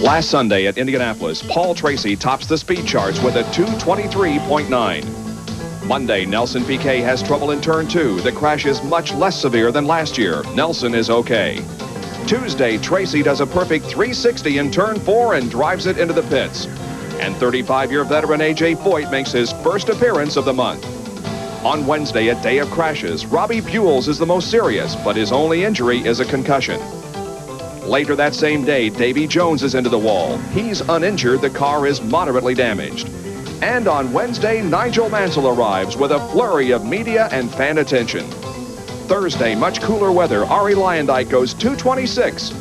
Last Sunday at Indianapolis, Paul Tracy tops the speed charts with a 2:23.9. Monday, Nelson Piquet has trouble in turn 2. The crash is much less severe than last year. Nelson is okay. Tuesday, Tracy does a perfect 360 in turn 4 and drives it into the pits. And 35-year veteran A.J. Foyt makes his first appearance of the month. On Wednesday, a day of crashes, Robbie Buells is the most serious, but his only injury is a concussion. Later that same day, Davy Jones is into the wall. He's uninjured. The car is moderately damaged. And on Wednesday, Nigel Mansell arrives with a flurry of media and fan attention. Thursday, much cooler weather. Arie Luyendyk goes 226.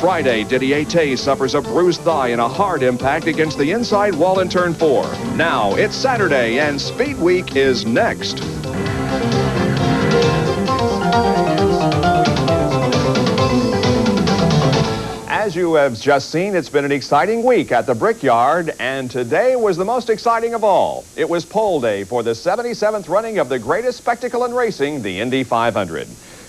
Friday, Didier Tay suffers a bruised thigh in a hard impact against the inside wall in turn 4. Now, it's Saturday, and Speed Week is next. As you have just seen, it's been an exciting week at the Brickyard, and today was the most exciting of all. It was pole day for the 77th running of the greatest spectacle in racing, the Indy 500.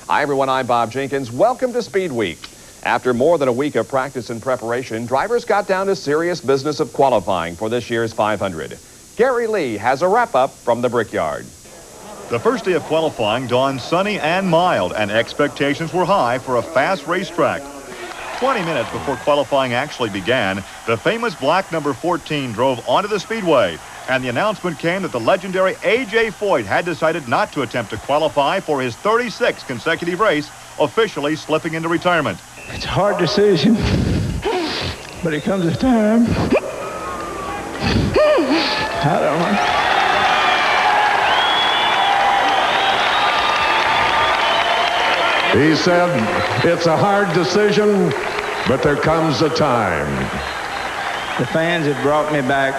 Hi, everyone. I'm Bob Jenkins. Welcome to Speed Week. After more than a week of practice and preparation, drivers got down to serious business of qualifying for this year's 500. Gary Lee has a wrap-up from the Brickyard. The first day of qualifying dawned sunny and mild, and expectations were high for a fast racetrack. 20 minutes before qualifying actually began, the famous black number 14 drove onto the speedway, and the announcement came that the legendary A.J. Foyt had decided not to attempt to qualify for his 36th consecutive race, officially slipping into retirement. It's a hard decision, but it comes a time. I don't know. He said, it's a hard decision, but there comes a time. The fans have brought me back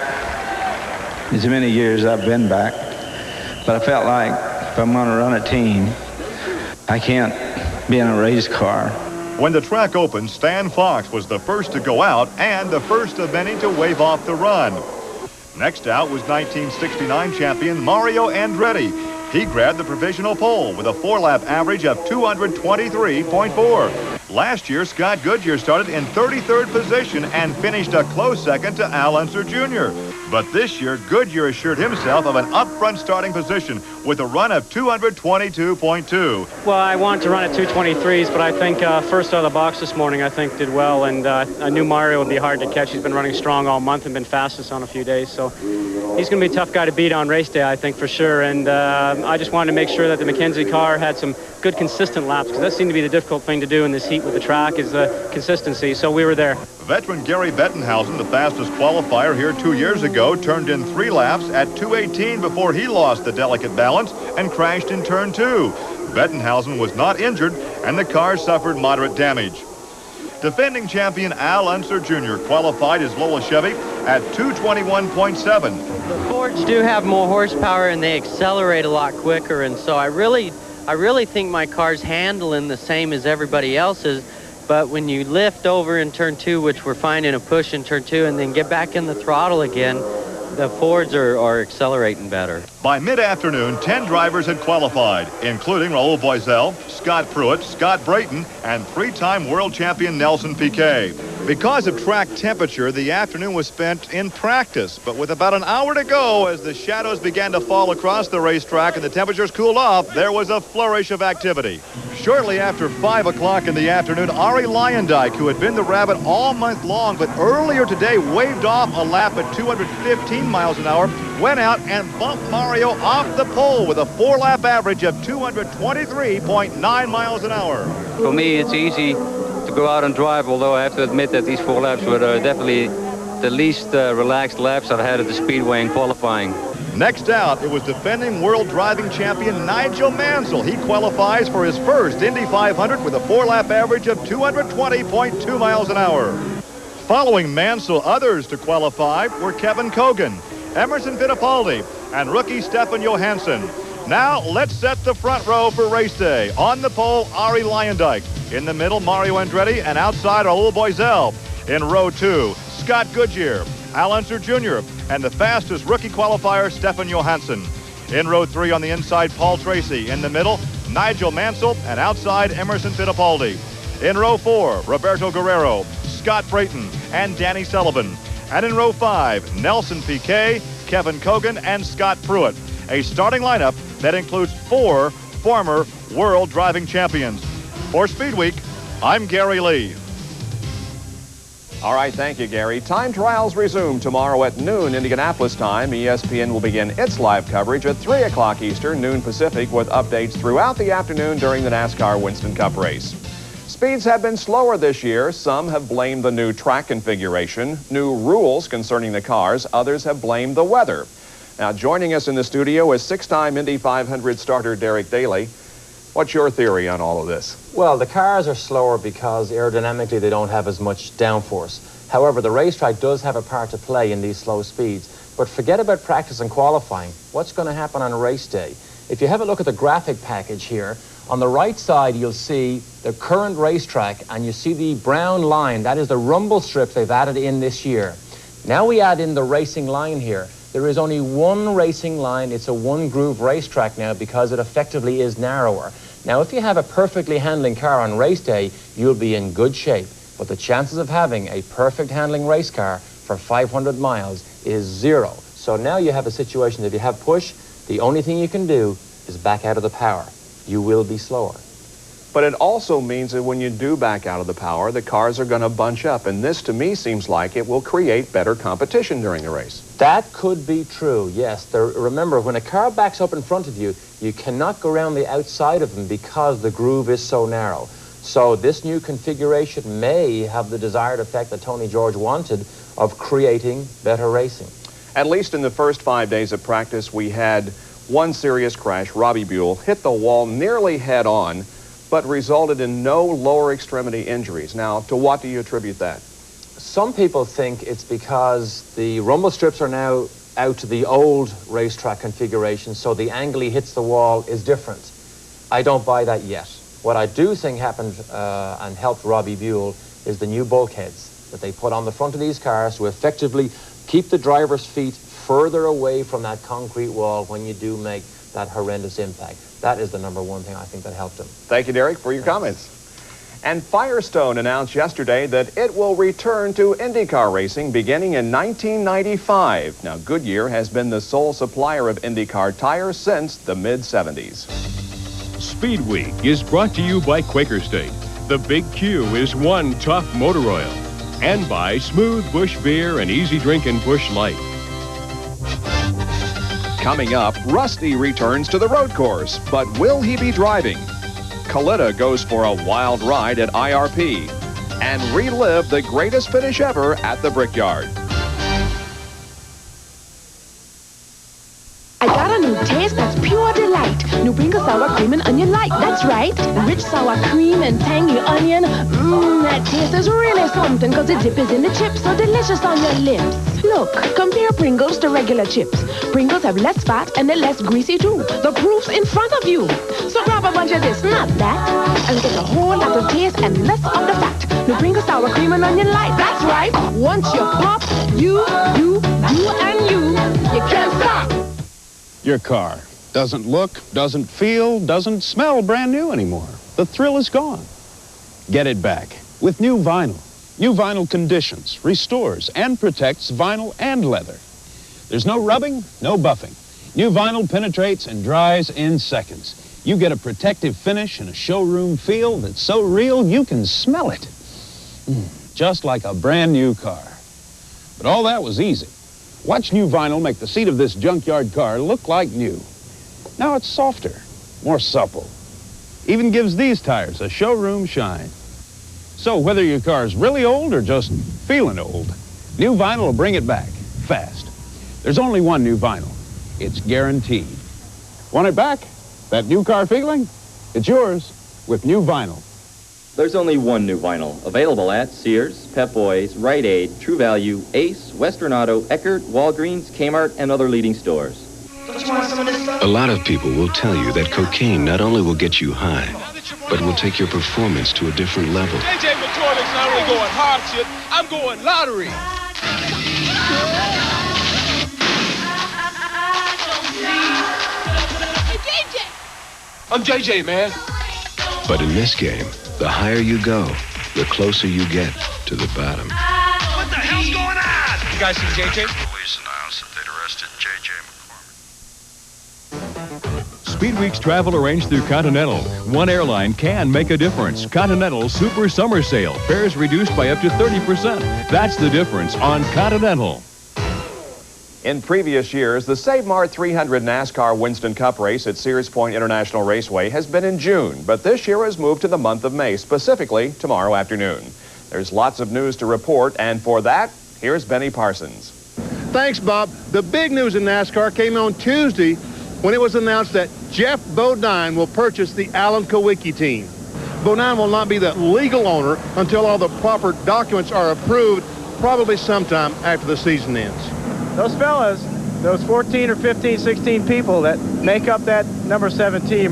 as many years I've been back, but I felt like if I'm going to run a team, I can't be in a race car. When the track opened, Stan Fox was the first to go out and the first of many to wave off the run. Next out was 1969 champion Mario Andretti. He grabbed the provisional pole with a 4-lap average of 223.4. Last year, Scott Goodyear started in 33rd position and finished a close second to Al Unser Jr. But this year, Goodyear assured himself of an up-front starting position with a run of 222.2. Well, I wanted to run at 223s, but I think first out of the box this morning, I think did well, and I knew Mario would be hard to catch. He's been running strong all month and been fastest on a few days, so he's going to be a tough guy to beat on race day, I think, for sure. And I just wanted to make sure that the McKenzie car had some good consistent laps, because that seemed to be the difficult thing to do in this heat with the track, is the consistency, so we were there. Veteran Gary Bettenhausen, the fastest qualifier here 2 years ago, turned in 3 laps at 2:18 before he lost the delicate balance and crashed in turn 2. Bettenhausen was not injured, and the car suffered moderate damage. Defending champion Al Unser Jr. qualified his Lola Chevy at 221.7. The Fords do have more horsepower and they accelerate a lot quicker, and so I really think my car's handling the same as everybody else's. But when you lift over in turn 2, which we're finding a push in turn 2, and then get back in the throttle again, the Fords are accelerating better. By mid-afternoon, 10 drivers had qualified, including Raul Boesel, Scott Pruitt, Scott Brayton, and 3-time world champion Nelson Piquet. Because of track temperature, the afternoon was spent in practice, but with about an hour to go, as the shadows began to fall across the racetrack and the temperatures cooled off, there was a flourish of activity. Shortly after 5 o'clock in the afternoon, Arie Luyendyk, who had been the rabbit all month long, but earlier today waved off a lap at 215 miles an hour, went out and bumped Mario off the pole with a 4-lap average of 223.9 miles an hour. For me, it's easy to go out and drive, although I have to admit that these 4 laps were definitely the least relaxed laps I've had at the Speedway in qualifying. Next out, it was defending world driving champion Nigel Mansell. He qualifies for his first Indy 500 with a 4-lap average of 220.2 miles an hour. Following Mansell, others to qualify were Kevin Kogan, Emerson Fittipaldi, and rookie Stefan Johansson. Now, let's set the front row for race day. On the pole, Arie Luyendyk. In the middle, Mario Andretti, and outside, Raul Boesel. In row 2, Scott Goodyear, Al Unser Jr., and the fastest rookie qualifier, Stefan Johansson. In row 3 on the inside, Paul Tracy. In the middle, Nigel Mansell, and outside, Emerson Fittipaldi. In row 4, Roberto Guerrero, Scott Brayton and Danny Sullivan. And in row 5, Nelson Piquet, Kevin Cogan, and Scott Pruitt. A starting lineup that includes 4 former world driving champions. For Speedweek, I'm Gary Lee. All right, thank you, Gary. Time trials resume tomorrow at noon Indianapolis time. ESPN will begin its live coverage at 3 o'clock Eastern, noon Pacific, with updates throughout the afternoon during the NASCAR Winston Cup race. Speeds have been slower this year. Some have blamed the new track configuration, new rules concerning the cars. Others have blamed the weather. Now, joining us in the studio is 6-time Indy 500 starter Derek Daly. What's your theory on all of this? Well, the cars are slower because aerodynamically they don't have as much downforce. However, the racetrack does have a part to play in these slow speeds. But forget about practice and qualifying. What's going to happen on race day? If you have a look at the graphic package here, on the right side you'll see the current racetrack, and you see the brown line. That is the rumble strips they've added in this year. Now we add in the racing line here. There is only one racing line. It's a one-groove racetrack now because it effectively is narrower. Now, if you have a perfectly handling car on race day, you'll be in good shape. But the chances of having a perfect handling race car for 500 miles is 0. So now you have a situation that if you have push, the only thing you can do is back out of the power. You will be slower. But it also means that when you do back out of the power, the cars are going to bunch up. And this, to me, seems like it will create better competition during the race. That could be true, yes. Remember, when a car backs up in front of you, you cannot go around the outside of them because the groove is so narrow. So this new configuration may have the desired effect that Tony George wanted of creating better racing. At least in the first 5 days of practice, we had one serious crash. Robbie Buell hit the wall nearly head-on, but resulted in no lower extremity injuries. Now, to what do you attribute that? Some people think it's because the rumble strips are now out to the old racetrack configuration, so the angle he hits the wall is different. I don't buy that yet. What I do think happened and helped Robbie Buell is the new bulkheads that they put on the front of these cars to effectively keep the driver's feet further away from that concrete wall when you do make that horrendous impact. That is the #1 thing I think that helped him. Thank you, Derek, for your comments. And Firestone announced yesterday that it will return to IndyCar racing beginning in 1995. Now, Goodyear has been the sole supplier of IndyCar tires since the mid-70s. Speedweek is brought to you by Quaker State. The Big Q is one tough motor oil. And by Smooth Busch Beer and Easy Drinkin' Busch Light. Coming up, Rusty returns to the road course, but will he be driving? Kalita goes for a wild ride at IRP and relive the greatest finish ever at the Brickyard. I got a new taste that's pure delight. New Pringles sour cream and onion light. That's right. Rich sour cream and tangy onion. Mmm, that taste is really something because the dip is in the chips, so delicious on your lips. Look, compare Pringles to regular chips. Pringles have less fat and they're less greasy too. The proof's in front of you. So grab a bunch of this, not that, and get a whole lot of taste and less of the fat. New Pringles sour cream and onion light. That's right. Once you pop, you, and you can't stop. Your car doesn't look, doesn't feel, doesn't smell brand new anymore. The thrill is gone. Get it back with new vinyl. New vinyl conditions, restores, and protects vinyl and leather. There's no rubbing, no buffing. New vinyl penetrates and dries in seconds. You get a protective finish and a showroom feel that's so real you can smell it. Just like a brand new car. But all that was easy. Watch new vinyl make the seat of this junkyard car look like new. Now it's softer, more supple. Even gives these tires a showroom shine. So whether your car's really old or just feeling old, new vinyl will bring it back fast. There's only one new vinyl. It's guaranteed. Want it back? That new car feeling? It's yours with new vinyl. There's only one new vinyl, available at Sears, Pep Boys, Rite Aid, True Value, Ace, Western Auto, Eckerd, Walgreens, Kmart, and other leading stores. A lot of people will tell you that cocaine not only will get you high, but will take your performance to a different level. Midget Ventura is not only going hardship, I'm going lottery. Hey, JJ! I'm JJ, man. But in this game, the higher you go, the closer you get to the bottom. What the hell's going on? You guys see JJ? Police announced that they'd arrested J.J. Speedweek's travel arranged through Continental. One airline can make a difference. Continental Super Summer Sale. Fares reduced by up to 30%. That's the difference on Continental. In previous years, the Save Mart 300 NASCAR Winston Cup race at Sears Point International Raceway has been in June, but this year has moved to the month of May, specifically tomorrow afternoon. There's lots of news to report, and for that, here's Benny Parsons. Thanks, Bob. The big news in NASCAR came on Tuesday when it was announced that Geoff Bodine will purchase the Alan Kulwicki team. Bodine will not be the legal owner until all the proper documents are approved, probably sometime after the season ends. Those fellas, those 14 or 15, 16 people that make up that number 7 team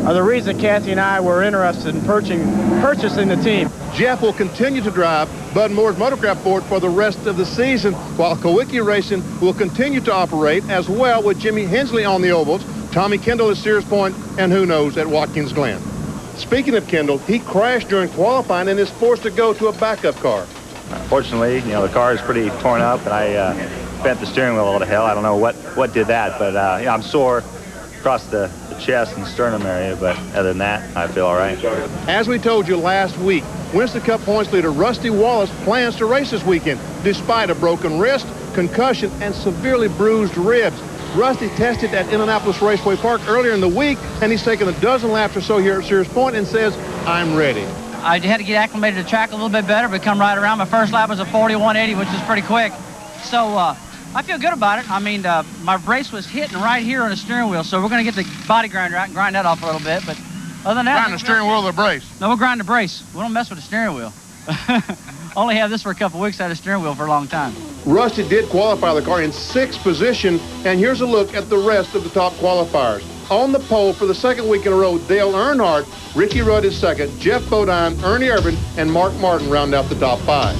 are the reason Kathy and I were interested in purchasing the team. Geoff will continue to drive Bud Moore's Motorcraft Ford for the rest of the season, while Kulwicki Racing will continue to operate as well with Jimmy Hensley on the ovals, Tommy Kendall at Sears Point, and who knows at Watkins Glen. Speaking of Kendall, he crashed during qualifying and is forced to go to a backup car. Fortunately, you know, the car is pretty torn up, and I bent the steering wheel a little hell. I don't know what did that, but yeah, I'm sore across the chest and sternum area, but other than that, I feel all right. As we told you last week, Winston Cup points leader Rusty Wallace plans to race this weekend, despite a broken wrist, concussion, and severely bruised ribs. Rusty tested at Indianapolis Raceway Park earlier in the week, and he's taken a dozen laps or so here at Sears Point and says, "I'm ready." I had to get acclimated to the track a little bit better, but come right around. My first lap was a 41.80, which is pretty quick. So I feel good about it. I mean, my brace was hitting right here on the steering wheel, so we're going to get the body grinder out and grind that off a little bit. But other than that... Grind the steering wheel or the brace? No, we'll grind the brace. We don't mess with the steering wheel. Only have this for a couple weeks. I had a steering wheel for a long time. Rusty did qualify the car in 6th position, and here's a look at the rest of the top qualifiers. On the pole for the second week in a row, Dale Earnhardt, Ricky Rudd is second, Geoff Bodine, Ernie Irvan, and Mark Martin round out the top 5.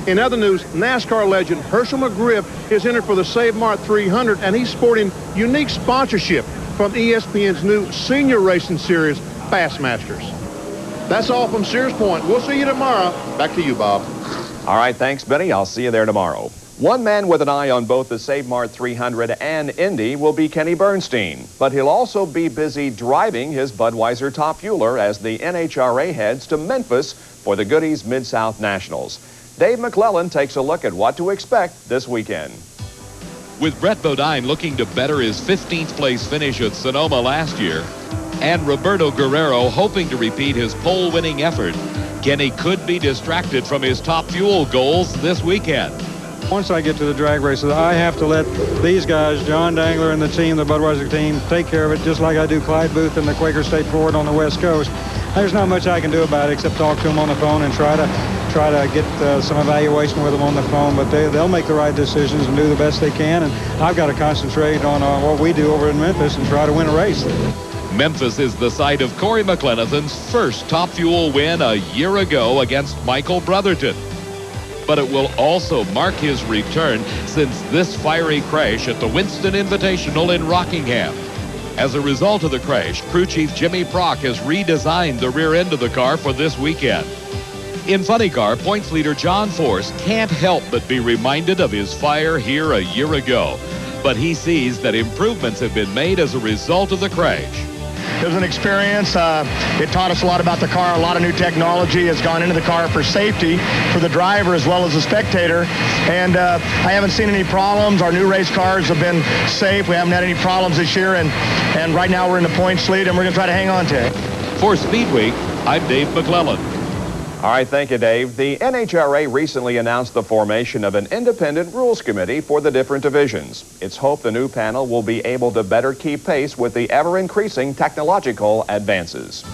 In other news, NASCAR legend Hershel McGriff is entered for the Save Mart 300, and he's sporting unique sponsorship from ESPN's new senior racing series, Fastmasters. That's all from Sears Point. We'll see you tomorrow. Back to you, Bob. All right, thanks, Benny. I'll see you there tomorrow. One man with an eye on both the Save Mart 300 and Indy will be Kenny Bernstein, but he'll also be busy driving his Budweiser Top Fueler as the NHRA heads to Memphis for the Goodies Mid-South Nationals. Dave McClellan takes a look at what to expect this weekend. With Brett Bodine looking to better his 15th place finish at Sonoma last year, and Roberto Guerrero hoping to repeat his pole-winning effort, Kenny could be distracted from his top fuel goals this weekend. Once I get to the drag races, I have to let these guys, John Dangler and the team, the Budweiser team, take care of it just like I do Clyde Booth and the Quaker State Ford on the West Coast. There's not much I can do about it except talk to them on the phone and try to get some evaluation with them on the phone, but they'll make the right decisions and do the best they can, and I've got to concentrate on what we do over in Memphis and try to win a race. Memphis is the site of Corey McLenathan's first Top Fuel win a year ago against Michael Brotherton. But it will also mark his return since this fiery crash at the Winston Invitational in Rockingham. As a result of the crash, crew chief Jimmy Prock has redesigned the rear end of the car for this weekend. In Funny Car, points leader John Force can't help but be reminded of his fire here a year ago. But he sees that improvements have been made as a result of the crash. It was an experience. It taught us a lot about the car. A lot of new technology has gone into the car for safety for the driver as well as the spectator. And I haven't seen any problems. Our new race cars have been safe. We haven't had any problems this year. And right now we're in the points lead, and we're going to try to hang on to it. For Speedweek, I'm Dave McClellan. All right, thank you, Dave. The NHRA recently announced the formation of an independent rules committee for the different divisions. It's hoped the new panel will be able to better keep pace with the ever-increasing technological advances.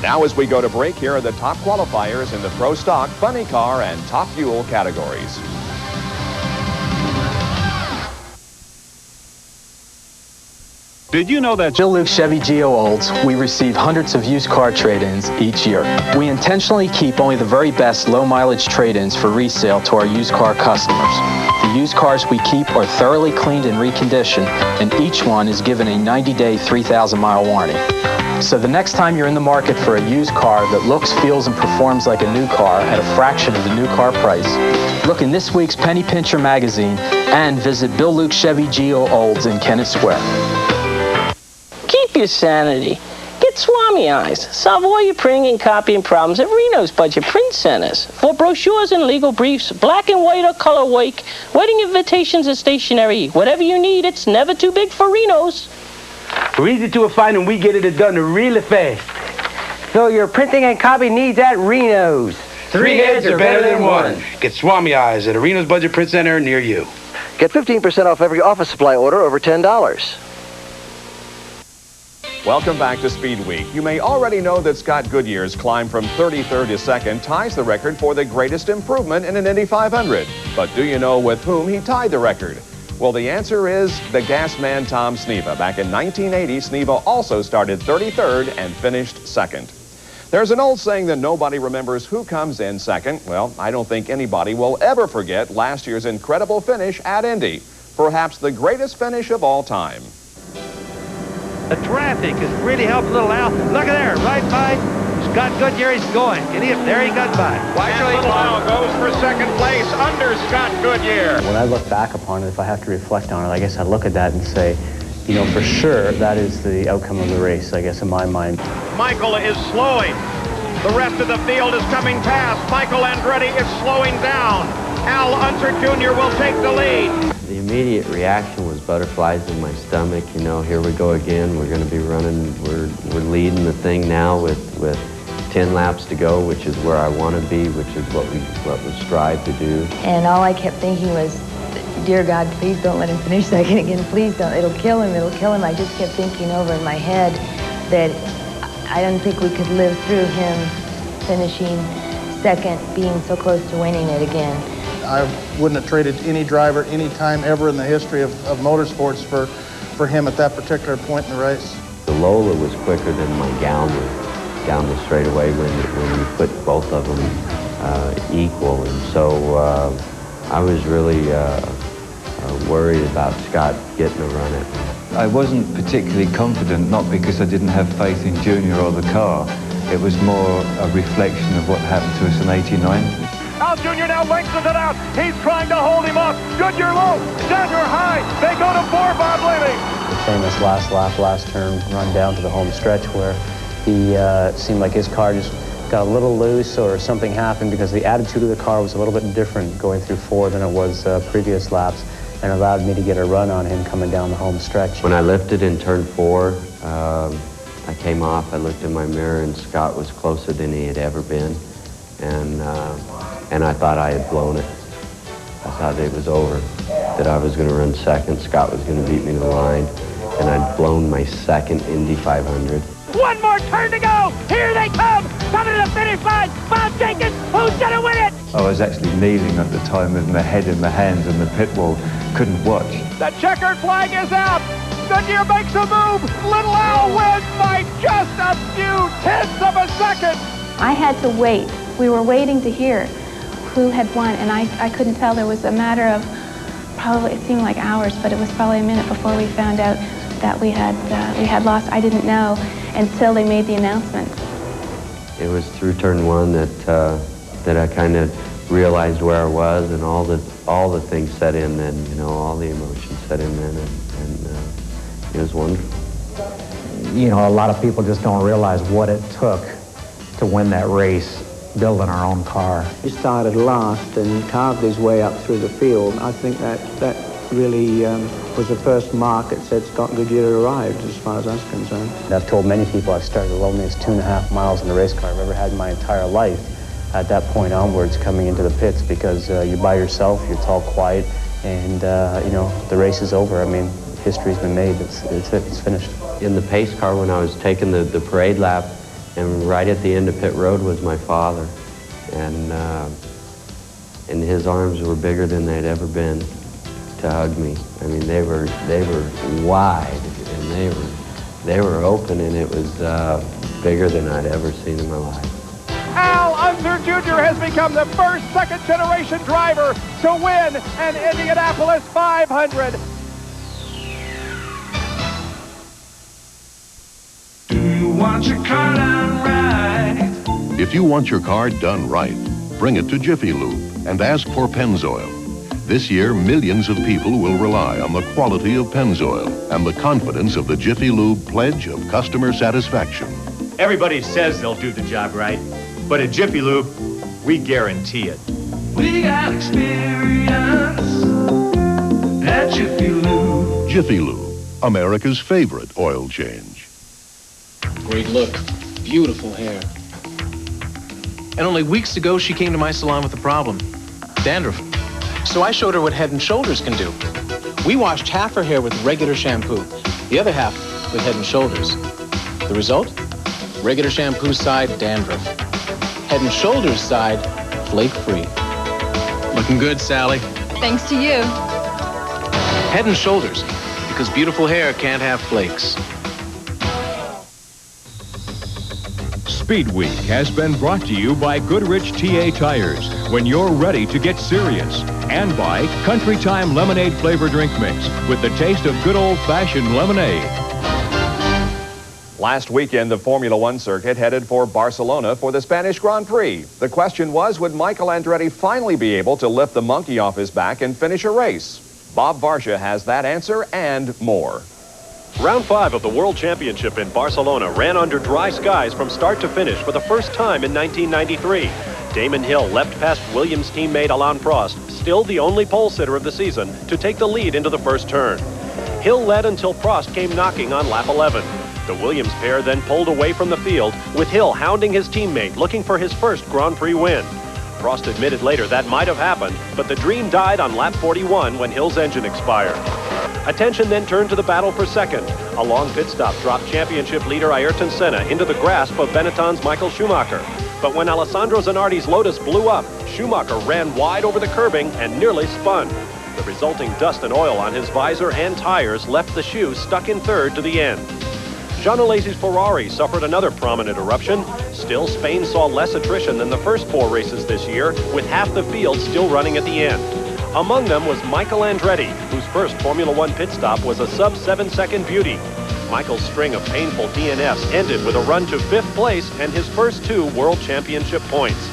Now, as we go to break, here are the top qualifiers in the Pro Stock, Funny Car, and Top Fuel categories. Did you know that Bill Luke Chevy Geo Olds, we receive hundreds of used car trade-ins each year. We intentionally keep only the very best low-mileage trade-ins for resale to our used car customers. The used cars we keep are thoroughly cleaned and reconditioned, and each one is given a 90-day, 3,000-mile warranty. So the next time you're in the market for a used car that looks, feels, and performs like a new car at a fraction of the new car price, look in this week's Penny Pincher magazine and visit Bill Luke Chevy Geo Olds in Kennett Square. Keep your sanity. Get Swami Eyes. Solve all your printing and copying problems at Reno's Budget Print Centers. For brochures and legal briefs, black and white or color wake, wedding invitations and stationery. Whatever you need, it's never too big for Reno's. We're easy to find and we get it done really fast. So your printing and copy needs at Reno's. 3 heads are better than one. Get Swami Eyes at a Reno's Budget Print Center near you. Get 15% off every office supply order over $10. Welcome back to Speed Week. You may already know that Scott Goodyear's climb from 33rd to 2nd ties the record for the greatest improvement in an Indy 500. But do you know with whom he tied the record? Well, the answer is the gas man Tom Sneva. Back in 1980, Sneva also started 33rd and finished 2nd. There's an old saying that nobody remembers who comes in 2nd. Well, I don't think anybody will ever forget last year's incredible finish at Indy. Perhaps the greatest finish of all time. The traffic has really helped a little Al. Look at there, right by Scott Goodyear. He's going. Can he? There he got by. Little Al goes for 2nd place under Scott Goodyear. When I look back upon it, if I have to reflect on it, I guess I look at that and say, you know, for sure, that is the outcome of the race, I guess, in my mind. Michael is slowing. The rest of the field is coming past. Michael Andretti is slowing down. Al Unser Jr. will take the lead. The immediate reaction was butterflies in my stomach. You know, here we go again. We're going to be running. We're leading the thing now with 10 laps to go, which is where I want to be, which is what we strive to do. And all I kept thinking was, dear God, please don't let him finish 2nd again. Please don't. It'll kill him. It'll kill him. I just kept thinking over in my head that I didn't think we could live through him finishing 2nd, being so close to winning it again. I wouldn't have traded any driver any time ever in the history of motorsports for him at that particular point in the race. The Lola was quicker than my down the straightaway when you put both of them equal, and so I was really worried about Scott getting a run at me. I wasn't particularly confident, not because I didn't have faith in Junior or the car. It was more a reflection of what happened to us in '89. Al Jr. now lengthens it out. He's trying to hold him off. Goodyear low, Junior high. They go to 4, Bob Levy. The famous last lap, last turn run down to the home stretch where he seemed like his car just got a little loose or something happened because the attitude of the car was a little bit different going through 4 than it was previous laps, and allowed me to get a run on him coming down the home stretch. When I lifted in turn 4, I came off, I looked in my mirror, and Scott was closer than he had ever been, and I thought I had blown it. I thought it was over, that I was going to run 2nd, Scott was going to beat me to the line, and I'd blown my 2nd Indy 500. One more turn to go. Here they come. Coming to the finish line. Bob Jenkins, who's going to win it? I was actually kneeling at the time with my head in my hands on the pit wall. Couldn't watch. The checkered flag is out. Goodyear makes a move. Little Al wins by just a few tenths of a second. I had to wait. We were waiting to hear who had won, and I couldn't tell. There was a matter of probably, it seemed like hours, but it was probably a minute before we found out that we had lost. I didn't know until they made the announcement. It was through turn 1 that I kind of realized where I was, and all the things set in then, you know, all the emotions set in then, and it was wonderful. You know, a lot of people just don't realize what it took to win that race, building our own car. He started last and carved his way up through the field. I think that really was the first mark that said Scott Goodyear arrived, as far as I was concerned. I've told many people I've started the loneliest 2.5 miles in a race car I've ever had in my entire life. At that point onwards, coming into the pits, because you're by yourself, it's all quiet, and you know, the race is over. I mean, history's been made. It's finished. In the pace car, when I was taking the parade lap, and right at the end of pit road was my father, and his arms were bigger than they'd ever been to hug me. I mean, they were wide, and they were open, and it was bigger than I'd ever seen in my life. Al Unser Jr. has become the first second-generation driver to win an Indianapolis 500. Do you want your car done right. If you want your car done right, bring it to Jiffy Lube and ask for Pennzoil. This year, millions of people will rely on the quality of Pennzoil and the confidence of the Jiffy Lube pledge of customer satisfaction. Everybody says they'll do the job right, but at Jiffy Lube, we guarantee it. We got experience at Jiffy Lube. Jiffy Lube, America's favorite oil change. Great look, beautiful hair. And only weeks ago, she came to my salon with a problem, dandruff. So I showed her what Head & Shoulders can do. We washed half her hair with regular shampoo, the other half with Head & Shoulders. The result? Regular shampoo side, dandruff. Head & Shoulders side, flake-free. Looking good, Sally. Thanks to you. Head & Shoulders, because beautiful hair can't have flakes. Speedweek has been brought to you by Goodrich TA Tires, when you're ready to get serious. And by Country Time Lemonade Flavor Drink Mix, with the taste of good old-fashioned lemonade. Last weekend, the Formula One circuit headed for Barcelona for the Spanish Grand Prix. The question was, would Michael Andretti finally be able to lift the monkey off his back and finish a race? Bob Varsha has that answer and more. Round 5 of the World Championship in Barcelona ran under dry skies from start to finish for the first time in 1993. Damon Hill leapt past Williams teammate Alain Prost, still the only pole sitter of the season, to take the lead into the first turn. Hill led until Prost came knocking on lap 11. The Williams pair then pulled away from the field, with Hill hounding his teammate, looking for his first Grand Prix win. Prost admitted later that might have happened, but the dream died on lap 41 when Hill's engine expired. Attention then turned to the battle for second. A long pit stop dropped championship leader Ayrton Senna into the grasp of Benetton's Michael Schumacher. But when Alessandro Zanardi's Lotus blew up, Schumacher ran wide over the curbing and nearly spun. The resulting dust and oil on his visor and tires left the shoe stuck in third to the end. Jean Alesi's Ferrari suffered another prominent eruption. Still, Spain saw less attrition than the first 4 races this year, with half the field still running at the end. Among them was Michael Andretti, whose first Formula One pit stop was a sub-7-second beauty. Michael's string of painful DNFs ended with a run to 5th place and his first 2 World Championship points.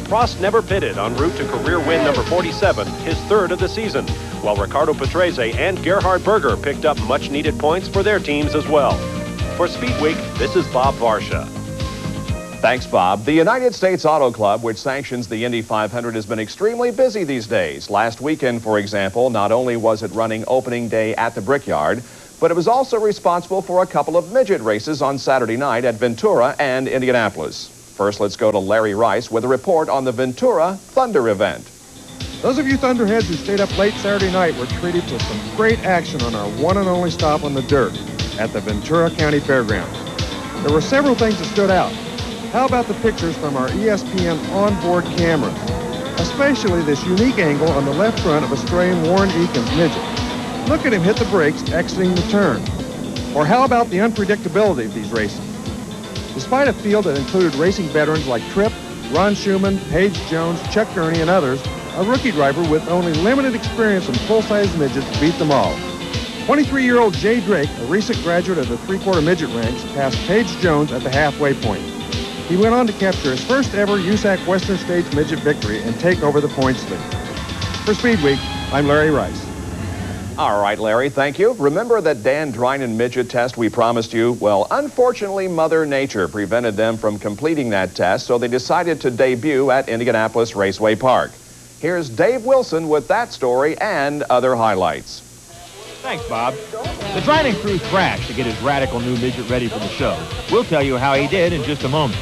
Prost never pitted en route to career win number 47, his 3rd of the season, while Ricardo Patrese and Gerhard Berger picked up much-needed points for their teams as well. For Speedweek, this is Bob Varsha. Thanks, Bob. The United States Auto Club, which sanctions the Indy 500, has been extremely busy these days. Last weekend, for example, not only was it running opening day at the Brickyard, but it was also responsible for a couple of midget races on Saturday night at Ventura and Indianapolis. First, let's go to Larry Rice with a report on the Ventura Thunder event. Those of you Thunderheads who stayed up late Saturday night were treated to some great action on our one and only stop on the dirt at the Ventura County Fairgrounds. There were several things that stood out. How about the pictures from our ESPN onboard cameras? Especially this unique angle on the left front of Australian Warren Eakins midget. Look at him hit the brakes exiting the turn. Or how about the unpredictability of these races? Despite a field that included racing veterans like Tripp, Ron Schumann, Paige Jones, Chuck Gurney, and others, a rookie driver with only limited experience in full-size midgets beat them all. 23-year-old Jay Drake, a recent graduate of the 3/4 midget ranks, passed Paige Jones at the halfway point. He went on to capture his first ever USAC Western States midget victory and take over the points lead. For Speedweek, I'm Larry Rice. All right, Larry, thank you. Remember that Dan Drinan midget test we promised you? Well, unfortunately, Mother Nature prevented them from completing that test, so they decided to debut at Indianapolis Raceway Park. Here's Dave Wilson with that story and other highlights. Thanks, Bob. The Drinan crew thrashed to get his radical new midget ready for the show. We'll tell you how he did in just a moment.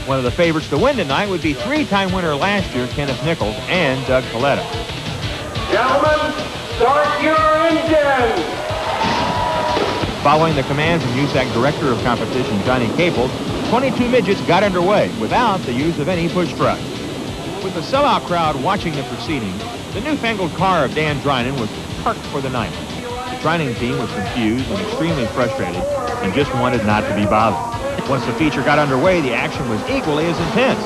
One of the favorites to win tonight would be 3-time winner last year, Kenneth Nichols, and Doug Paletta. Gentlemen, start your engines! Following the command from USAC Director of Competition, Johnny Caples, 22 midgets got underway without the use of any push truck. With the sellout crowd watching the proceedings, the newfangled car of Dan Drinan was parked for the night. The Drinan team was confused and extremely frustrated and just wanted not to be bothered. Once the feature got underway, the action was equally as intense.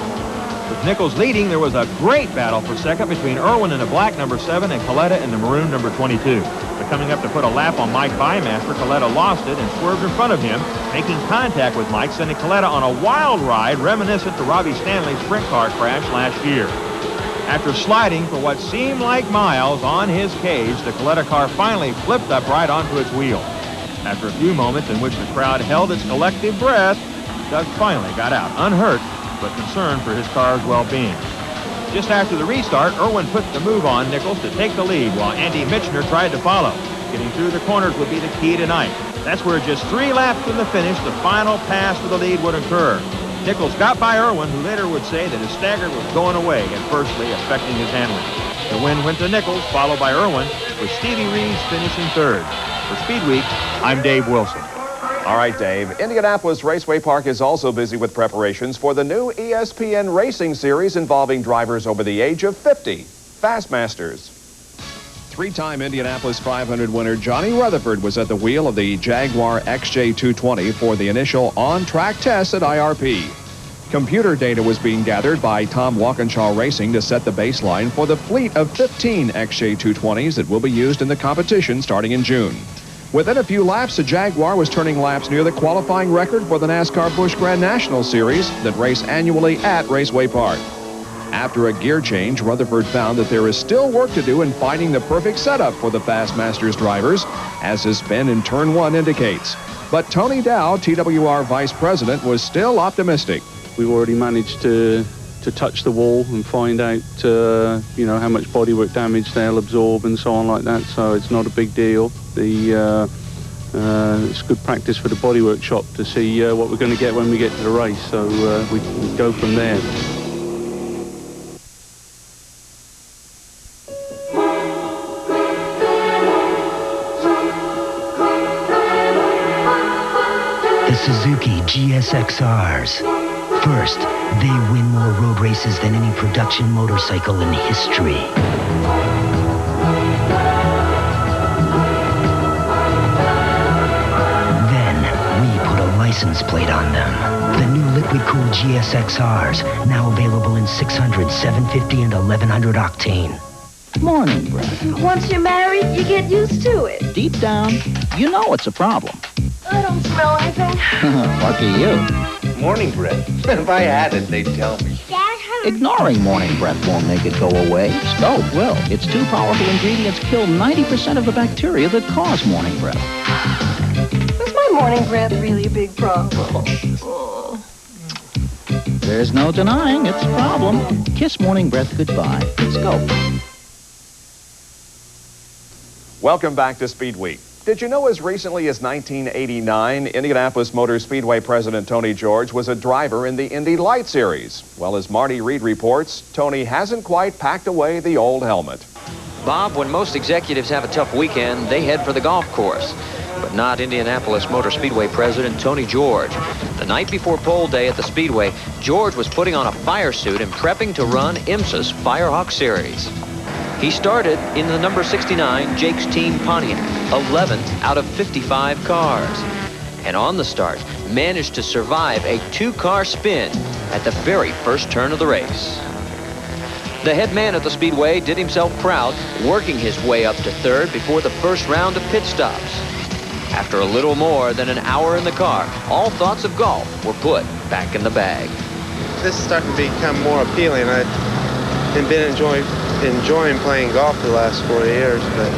With Nichols leading, there was a great battle for second between Irwin in the black number 7 and Coletta in the maroon number 22. The coming up to put a lap on Mike Bymaster. Coletta lost it and swerved in front of him, making contact with Mike, sending Coletta on a wild ride reminiscent to Robbie Stanley's sprint car crash last year. After sliding for what seemed like miles on his cage, the Coletta car finally flipped upright onto its wheel. After a few moments in which the crowd held its collective breath, Doug finally got out, unhurt, but concerned for his car's well-being. Just after the restart, Irwin put the move on Nichols to take the lead, while Andy Michener tried to follow. Getting through the corners would be the key tonight. That's where just 3 laps from the finish, the final pass for the lead would occur. Nichols got by Irwin, who later would say that his stagger was going away, adversely affecting his handling. The win went to Nichols, followed by Irwin, with Stevie Reeves finishing third. For Speedweek, I'm Dave Wilson. All right, Dave. Indianapolis Raceway Park is also busy with preparations for the new ESPN racing series involving drivers over the age of 50, Fastmasters. 3-time Indianapolis 500 winner Johnny Rutherford was at the wheel of the Jaguar XJ220 for the initial on-track tests at IRP. Computer data was being gathered by Tom Walkinshaw Racing to set the baseline for the fleet of 15 XJ220s that will be used in the competition starting in June. Within a few laps, the Jaguar was turning laps near the qualifying record for the NASCAR Busch Grand National Series that race annually at Raceway Park. After a gear change, Rutherford found that there is still work to do in finding the perfect setup for the Fastmasters drivers, as his spin in Turn 1 indicates. But Tony Dow, TWR Vice President, was still optimistic. We've already managed to touch the wall and find out, you know, how much bodywork damage they'll absorb and so on like that, so it's not a big deal. It's good practice for the bodywork shop to see what we're going to get when we get to the race, so we can go from there. The Suzuki GSXRs. First, they win more road races than any production motorcycle in history. Then, we put a license plate on them. The new liquid-cooled GSXRs, now available in 600, 750, and 1100 octane. Morning, Brett. Once you're married, you get used to it. Deep down, you know it's a problem. I don't smell anything. Lucky you. Morning breath. If I had it, they'd tell me. Ignoring morning breath won't make it go away. Scope will. Its 2 powerful ingredients kill 90% of the bacteria that cause morning breath. Is my morning breath really a big problem? Oh. There's no denying it's a problem. Kiss morning breath goodbye. Scope. Welcome back to Speed Week. Did you know as recently as 1989, Indianapolis Motor Speedway President Tony George was a driver in the Indy Light Series? Well, as Marty Reed reports, Tony hasn't quite packed away the old helmet. Bob, when most executives have a tough weekend, they head for the golf course. But not Indianapolis Motor Speedway President Tony George. The night before pole day at the Speedway, George was putting on a fire suit and prepping to run IMSA's Firehawk Series. He started in the number 69 Jake's Team Pontiac, 11th out of 55 cars. And on the start, managed to survive a 2-car spin at the very first turn of the race. The head man at the Speedway did himself proud, working his way up to third before the first round of pit stops. After a little more than an hour in the car, all thoughts of golf were put back in the bag. This is starting to become more appealing. I've been enjoying playing golf the last 4 years, but